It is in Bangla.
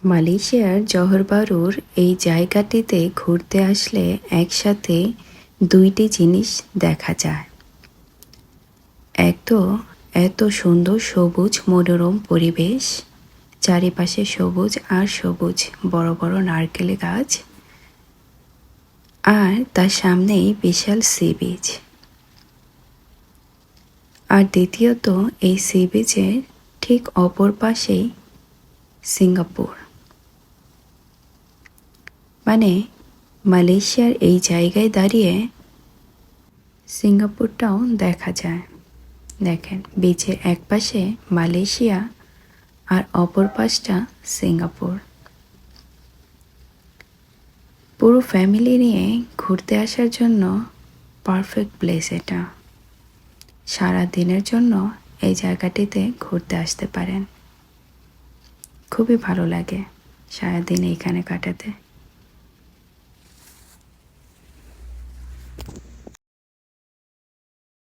মালয়েশিয়ার জহর বারুর এই জায়গাটিতে ঘুরতে আসলে একসাথে দুইটি জিনিস দেখা যায়। এক তো এত সুন্দর সবুজ মনোরম পরিবেশ, চারিপাশে সবুজ আর সবুজ বড় বড় নারকেল গাছ, আর তার সামনেই বিশাল সি বিচ। আর দ্বিতীয়ত এই সি বিচের ঠিক অপর পাশেই সিঙ্গাপুর। মানে মালয়েশিয়ার এই জায়গায় দাঁড়িয়ে সিঙ্গাপুরটাও দেখা যায়। দেখেন, বিচের এক পাশে মালয়েশিয়া আর অপর পাশটা সিঙ্গাপুর। পুরো ফ্যামিলি নিয়ে ঘুরতে আসার জন্য পারফেক্ট প্লেস এটা। সারা দিনের জন্য এই জায়গাটিতে ঘুরতে আসতে পারেন। খুবই ভালো লাগে সারাদিন এইখানে কাটাতে।